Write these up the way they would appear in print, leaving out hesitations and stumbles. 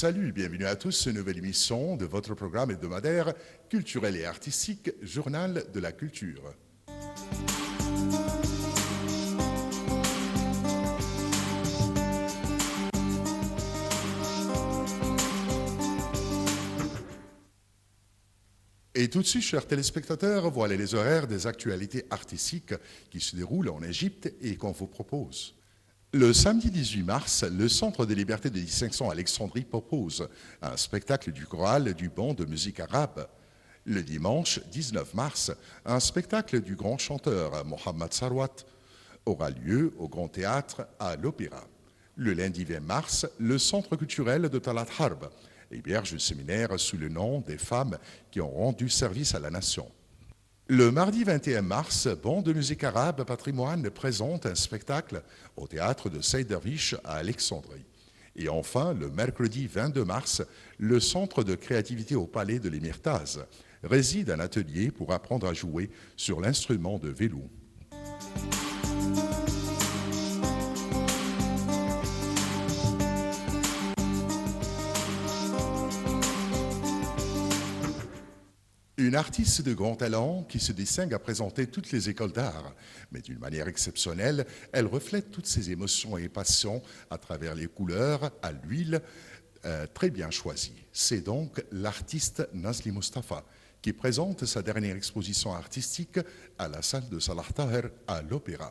Salut et bienvenue à tous, une nouvelle émission de votre programme hebdomadaire culturel et artistique, Journal de la culture. Et tout de suite, chers téléspectateurs, voilà les horaires des actualités artistiques qui se déroulent en Égypte et qu'on vous propose. Le samedi 18 mars, le Centre des libertés de distinction Alexandrie propose un spectacle du choral du banc de musique arabe. Le dimanche 19 mars, un spectacle du grand chanteur Mohamed Sarwat aura lieu au Grand Théâtre à l'Opéra. Le lundi 20 mars, le Centre culturel de Talat Harb héberge le séminaire sous le nom des femmes qui ont rendu service à la nation. Le mardi 21 mars, Banc de musique arabe Patrimoine présente un spectacle au théâtre de Seyid Dervish à Alexandrie. Et enfin, le mercredi 22 mars, le Centre de créativité au Palais de l'Émirtaz réside un atelier pour apprendre à jouer sur l'instrument de vélo. Une artiste de grand talent qui se distingue à présenter toutes les écoles d'art, mais d'une manière exceptionnelle, elle reflète toutes ses émotions et passions à travers les couleurs à l'huile très bien choisies. C'est donc l'artiste Nazli Mustafa qui présente sa dernière exposition artistique à la salle de Salah Taher à l'Opéra.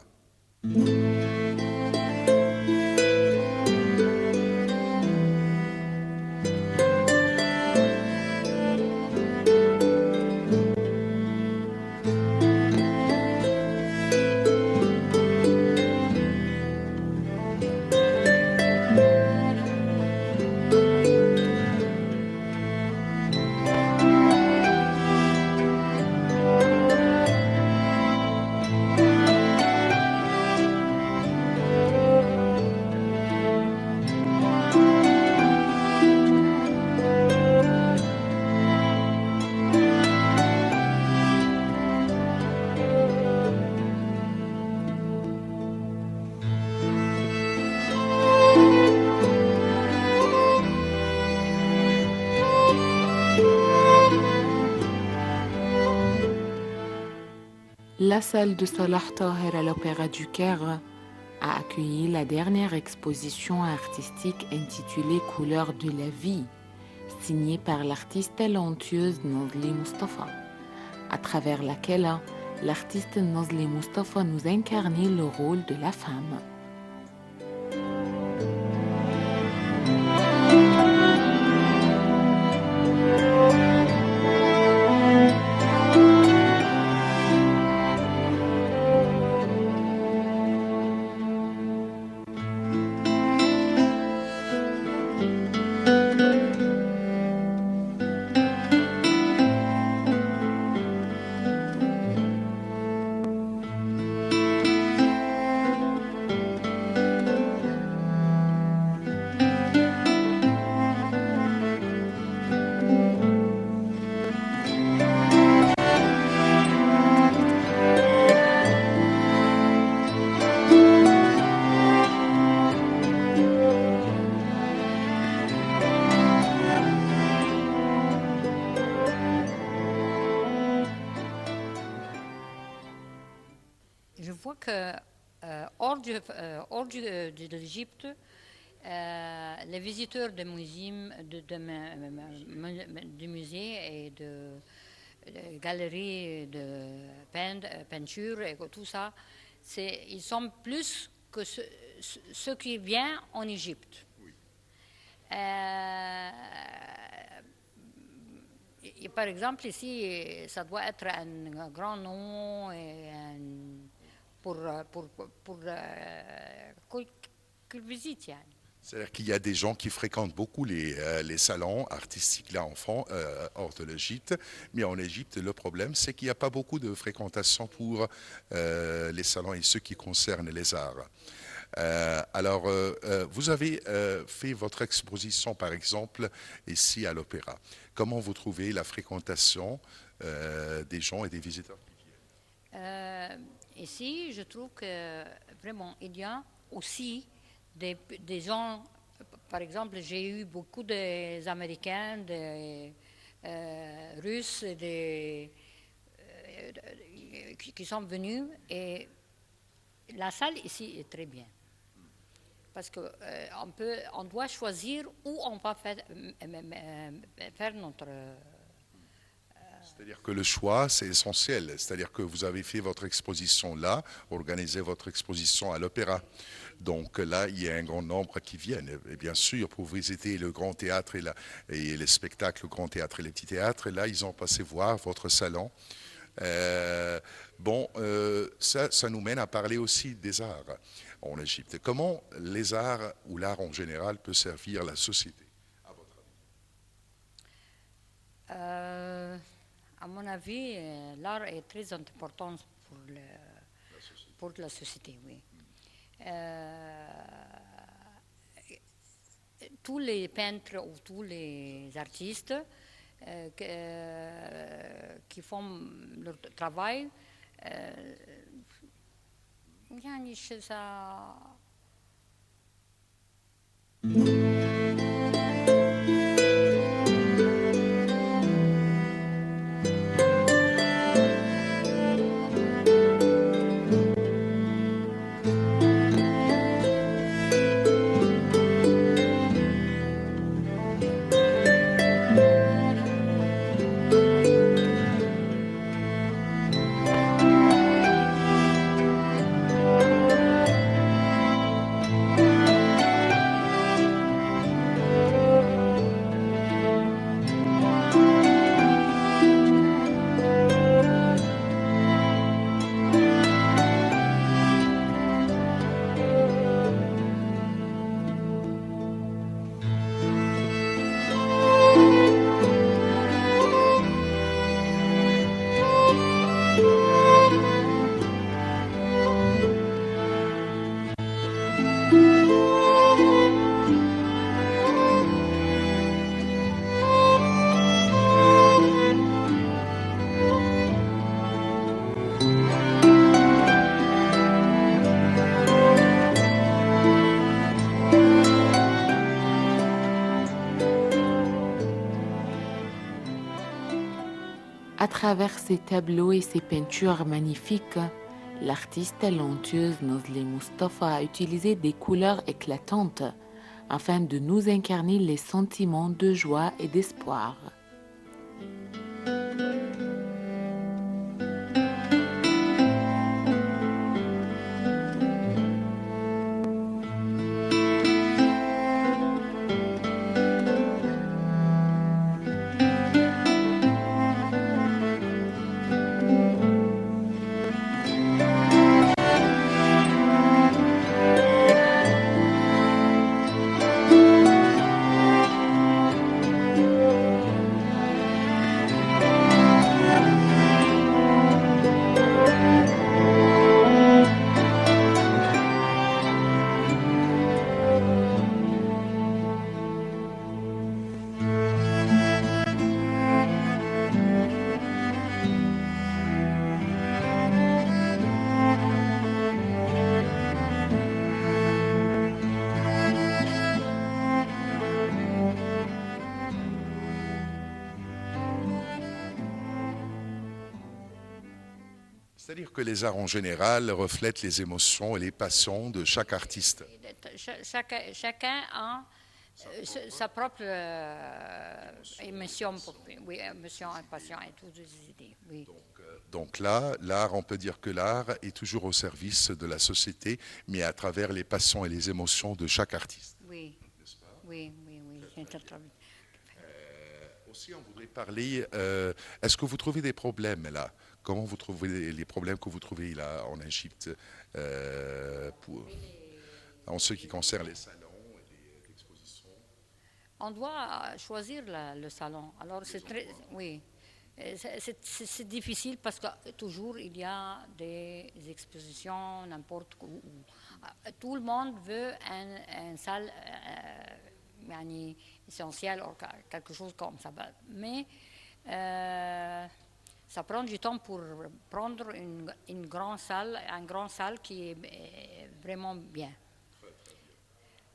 La salle de Salah Taher à l'Opéra du Caire a accueilli la dernière exposition artistique intitulée Couleurs de la vie, signée par l'artiste talentueuse Nazli Mustafa, à travers laquelle l'artiste Nazli Mustafa nous incarnait le rôle de la femme. Je vois que hors de l'Égypte, les visiteurs du musée et de galeries de peinture et tout ça, ils sont plus que ceux qui viennent en Égypte. Oui. Et par exemple, ici, ça doit être un grand nom et pour qu'ils visitent. Yani. C'est-à-dire qu'il y a des gens qui fréquentent beaucoup les salons artistiques là hors de l'Égypte, mais en Égypte, le problème, c'est qu'il n'y a pas beaucoup de fréquentation pour les salons et ceux qui concernent les arts. Vous avez fait votre exposition, par exemple, ici à l'Opéra. Comment vous trouvez la fréquentation des gens et des visiteurs qui viennent? Ici, je trouve que vraiment, il y a aussi des gens par exemple, j'ai eu beaucoup d'Américains, des Russes, qui sont venus et la salle ici est très bien. Parce qu'on on doit choisir où on va faire notre... C'est-à-dire que le choix, c'est essentiel. C'est-à-dire que vous avez fait votre exposition là, organisé votre exposition à l'Opéra. Donc là, il y a un grand nombre qui viennent. Et bien sûr, pour visiter le grand théâtre et les spectacles, le grand théâtre et les petits théâtres, et là, ils ont passé voir votre salon. Ça nous mène à parler aussi des arts en Égypte. Comment les arts ou l'art en général peut servir la société, à votre avis? À mon avis, l'art est très important pour la société, oui. Tous les peintres ou tous les artistes qui font leur travail, يعني ça. À travers ses tableaux et ses peintures magnifiques, l'artiste talentueuse Nazli Mustafa a utilisé des couleurs éclatantes afin de nous incarner les sentiments de joie et d'espoir. C'est-à-dire que les arts en général reflètent les émotions et les passions de chaque artiste. Chacun a sa propre émotion, oui, émotion, passion et toutes les idées. Oui. Donc là, l'art, on peut dire que l'art est toujours au service de la société, mais à travers les passions et les émotions de chaque artiste. Oui, oui, oui, oui. Aussi, on voudrait parler, est-ce que vous trouvez des problèmes là? Comment vous trouvez les problèmes que vous trouvez là en Égypte en ce qui concerne les salons et les expositions? On doit choisir le salon. Alors c'est très, oui, c'est difficile parce que toujours il y a des expositions n'importe où. Tout le monde veut une salle essentielle ou quelque chose comme ça. Mais ça prend du temps pour prendre une grande salle qui est vraiment bien.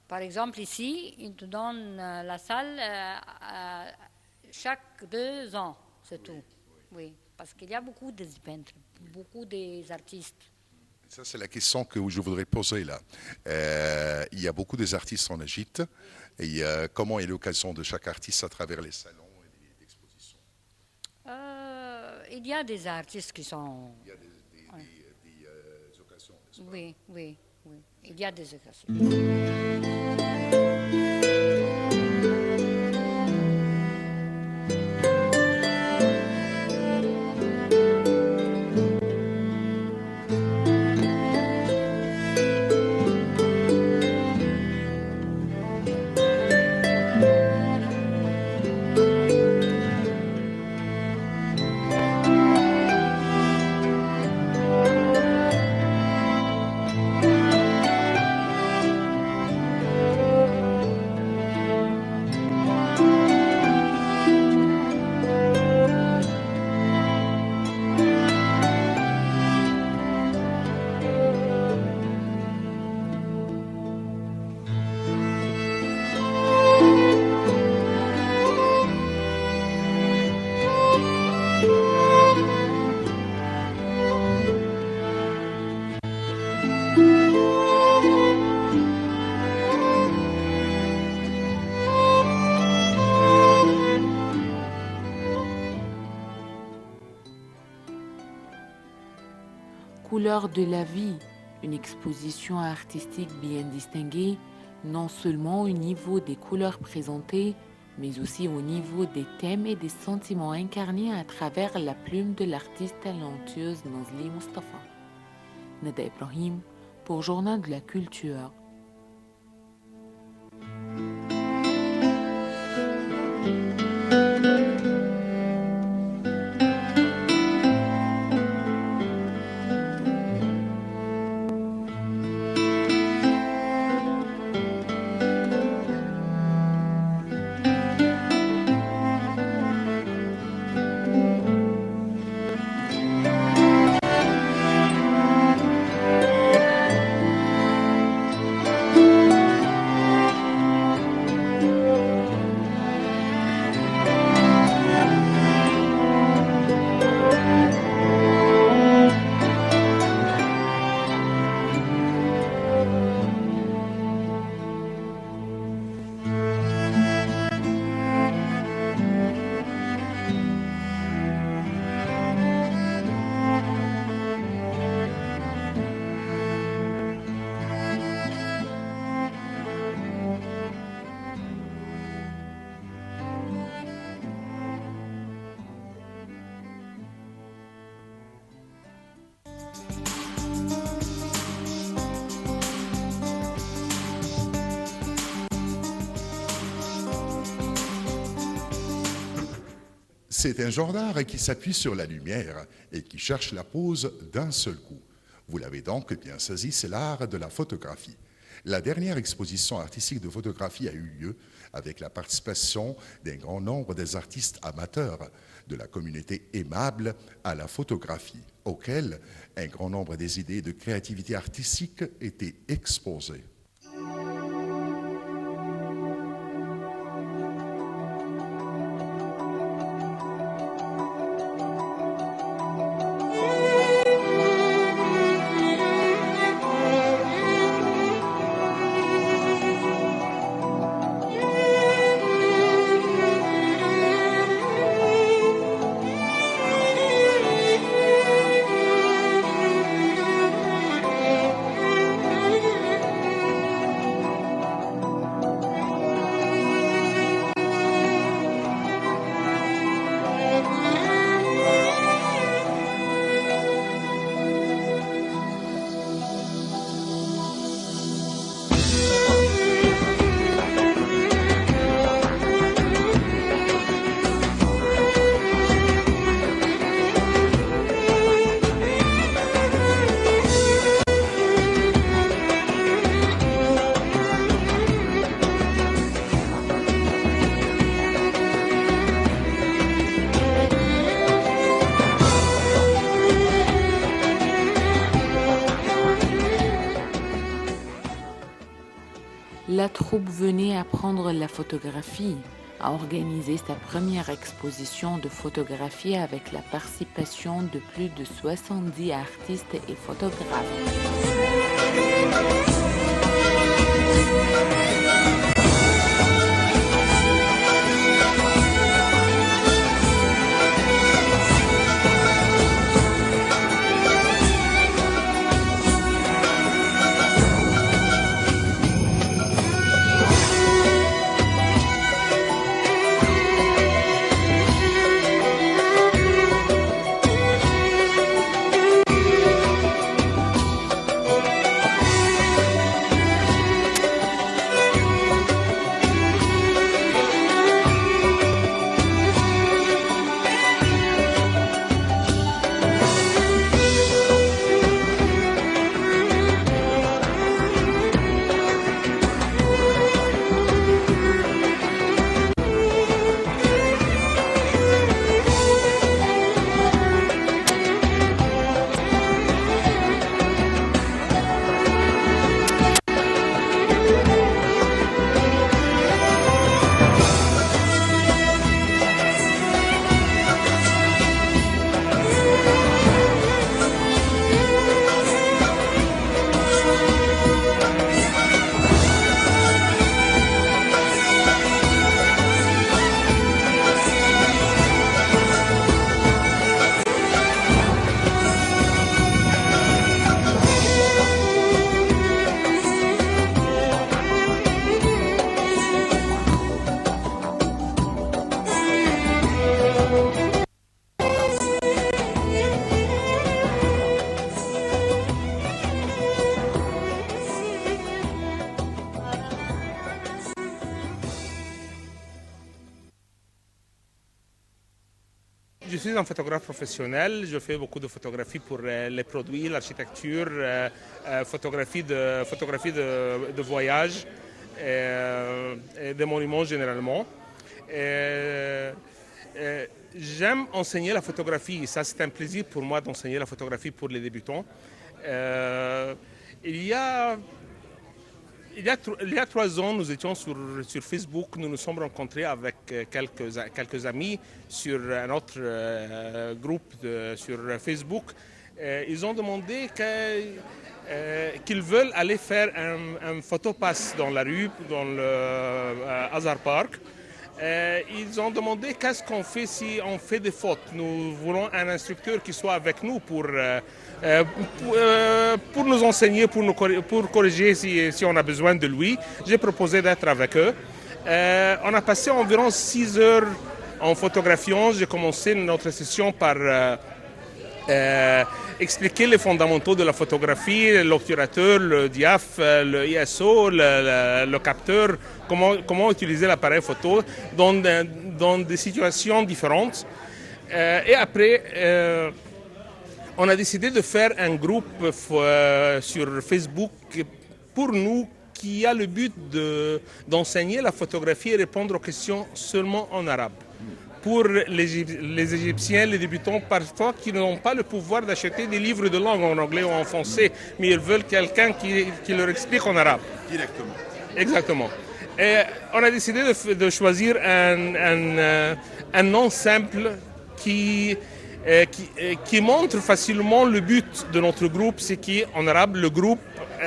Par exemple, ici, ils te donnent la salle chaque 2 ans, c'est tout. Oui, parce qu'il y a beaucoup de peintres, beaucoup des artistes. Ça, c'est la question que je voudrais poser là. Il y a beaucoup des artistes en Égypte. Et comment est l'occasion de chaque artiste à travers les salons et les expositions? Il y a des artistes qui sont... Il y a des occasions, n'est-ce pas? Oui, oui, oui. Il y a des occasions. Couleurs de la vie, une exposition artistique bien distinguée, non seulement au niveau des couleurs présentées, mais aussi au niveau des thèmes et des sentiments incarnés à travers la plume de l'artiste talentueuse Nazli Mustafa. Nada Ibrahim pour Journal de la Culture. C'est un genre d'art qui s'appuie sur la lumière et qui cherche la pose d'un seul coup. Vous l'avez donc bien saisi, c'est l'art de la photographie. La dernière exposition artistique de photographie a eu lieu avec la participation d'un grand nombre des artistes amateurs de la communauté aimable à la photographie, auquel un grand nombre des idées de créativité artistique étaient exposées. la troupe venait apprendre la photographie, a organisé sa première exposition de photographie avec la participation de plus de 70 artistes et photographes. Je suis un photographe professionnel, je fais beaucoup de photographies pour les produits, l'architecture, photographie de voyage et des monuments généralement. J'aime enseigner la photographie, ça c'est un plaisir pour moi d'enseigner la photographie pour les débutants. Il y a 3 ans, nous étions sur Facebook, nous nous sommes rencontrés avec quelques amis sur un autre groupe sur Facebook. Ils ont demandé qu'ils veulent aller faire un photopass dans la rue, dans le Hazard Park. Ils ont demandé qu'est-ce qu'on fait si on fait des fautes. Nous voulons un instructeur qui soit avec nous pour nous enseigner, pour corriger si on a besoin de lui. J'ai proposé d'être avec eux. On a passé environ 6 heures en photographiant. J'ai commencé notre session par expliquer les fondamentaux de la photographie, l'obturateur, le diaph, le ISO, le capteur, comment utiliser l'appareil photo dans des situations différentes. Et après, on a décidé de faire un groupe sur Facebook pour nous qui a le but d'enseigner la photographie et répondre aux questions seulement en arabe. Pour les Égyptiens, les débutants, parfois, qui n'ont pas le pouvoir d'acheter des livres de langue en anglais ou en français, mais ils veulent quelqu'un qui leur explique en arabe. Directement. Exactement. Et on a décidé de choisir un nom simple qui montre facilement le but de notre groupe, c'est qu'en arabe, le groupe,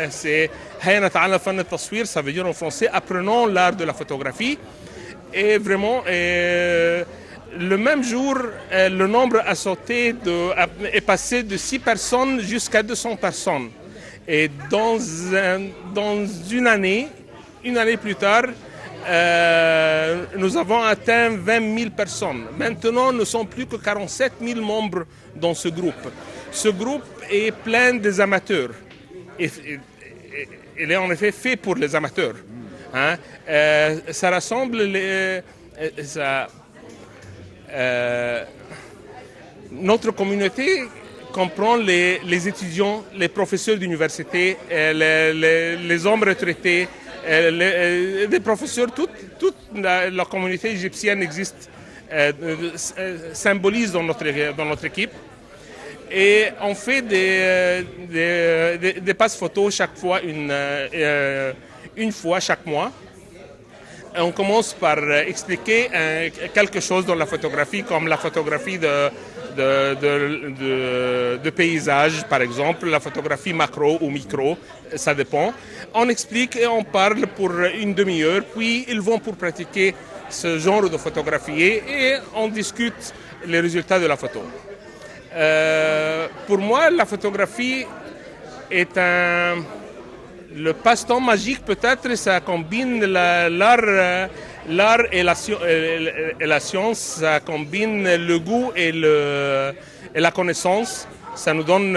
c'est Hayya Nata'allam Fan al-Taswir, ça veut dire en français, apprenons l'art de la photographie. Et vraiment, le même jour, le nombre a sauté, est passé de 6 personnes jusqu'à 200 personnes. Et dans une année plus tard, nous avons atteint 20 000 personnes. Maintenant, nous ne sommes plus que 47 000 membres dans ce groupe. Ce groupe est plein des amateurs. Il est en effet fait pour les amateurs. Hein? Ça rassemble notre communauté comprend les étudiants, les professeurs d'université, les hommes retraités, des professeurs, toute la communauté égyptienne existe, symbolise dans notre équipe. Et on fait des passes photos chaque fois une fois chaque mois. On commence par expliquer quelque chose dans la photographie, comme la photographie de paysage, par exemple, la photographie macro ou micro, ça dépend. On explique et on parle pour une demi-heure, puis ils vont pour pratiquer ce genre de photographie et on discute les résultats de la photo. Pour moi, la photographie est le passe-temps magique, peut-être, ça combine l'art et la science, ça combine le goût et la connaissance. Ça nous donne...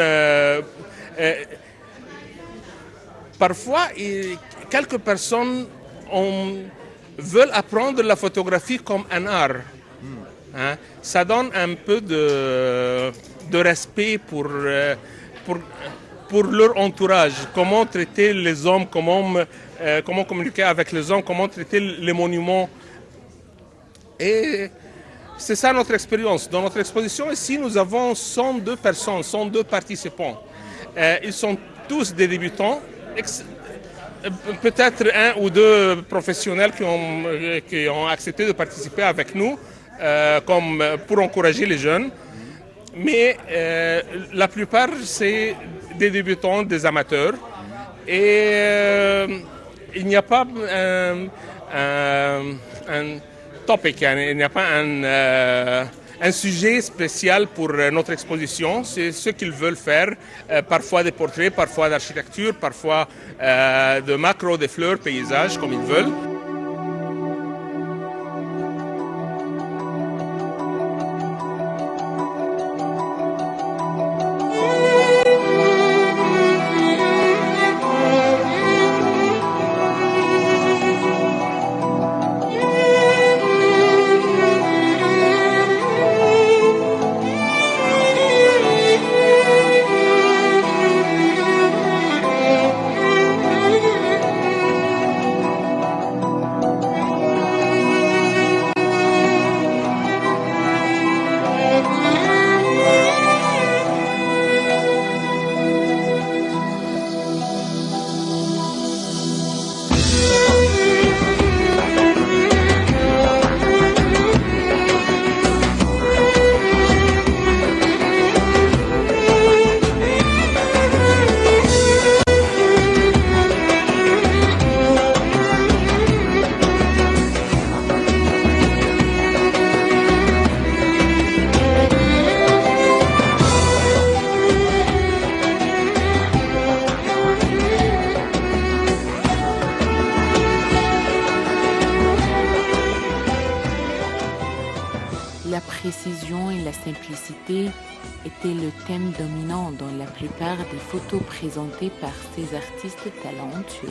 parfois, quelques personnes veulent apprendre la photographie comme un art. Hein? Ça donne un peu de respect pour leur entourage, comment traiter les hommes, comment communiquer avec les hommes, comment traiter les monuments. Et c'est ça notre expérience. Dans notre exposition ici, nous avons 102 personnes, 102 participants. Ils sont tous des débutants, peut-être un ou deux professionnels qui ont accepté de participer avec nous, comme pour encourager les jeunes. Mais la plupart, c'est des débutants, des amateurs. Et il n'y a pas un topic, il n'y a pas un sujet spécial pour notre exposition. C'est ce qu'ils veulent faire, parfois des portraits, parfois d'architecture, parfois de macro, des fleurs, paysages, comme ils veulent. La précision et la simplicité étaient le thème dominant dans la plupart des photos présentées par ces artistes talentueux.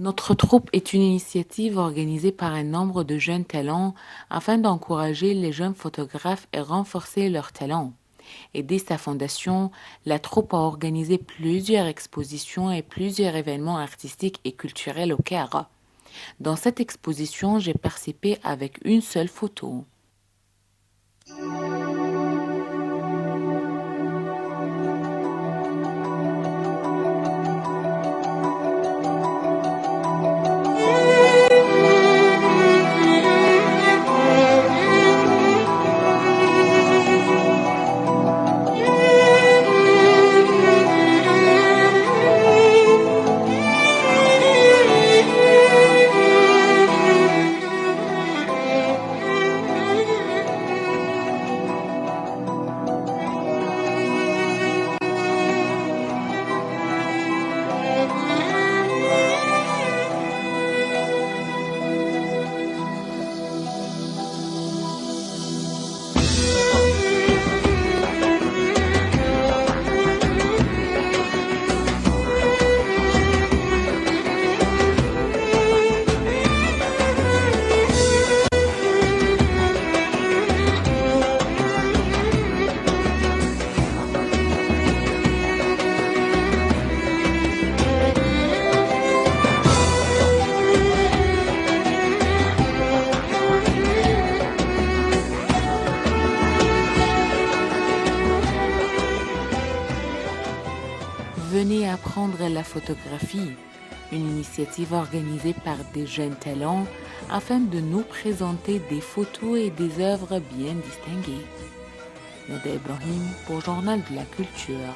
Notre troupe est une initiative organisée par un nombre de jeunes talents afin d'encourager les jeunes photographes et renforcer leurs talents. Et dès sa fondation, la troupe a organisé plusieurs expositions et plusieurs événements artistiques et culturels au Caire. Dans cette exposition, j'ai participé avec une seule photo. Venez apprendre la photographie, une initiative organisée par des jeunes talents afin de nous présenter des photos et des œuvres bien distinguées. Nada Ibrahim pour Journal de la Culture.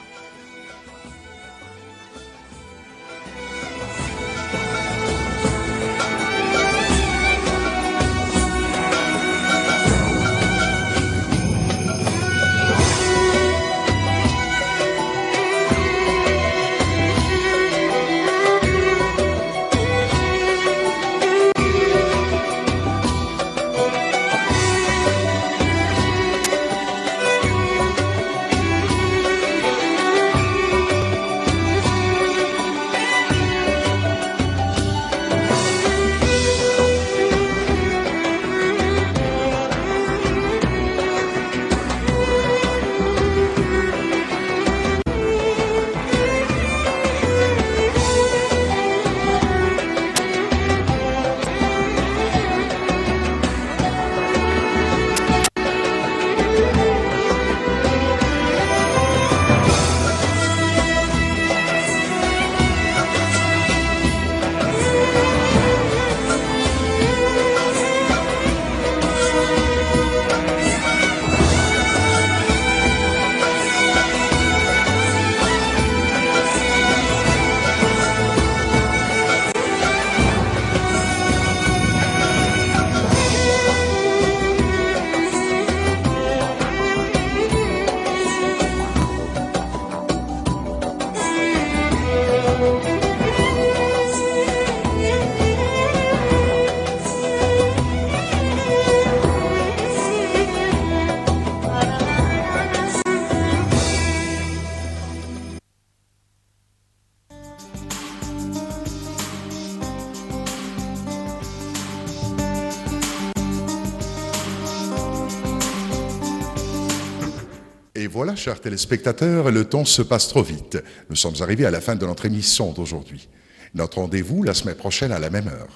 Et voilà, chers téléspectateurs, le temps se passe trop vite. Nous sommes arrivés à la fin de notre émission d'aujourd'hui. Notre rendez-vous la semaine prochaine à la même heure.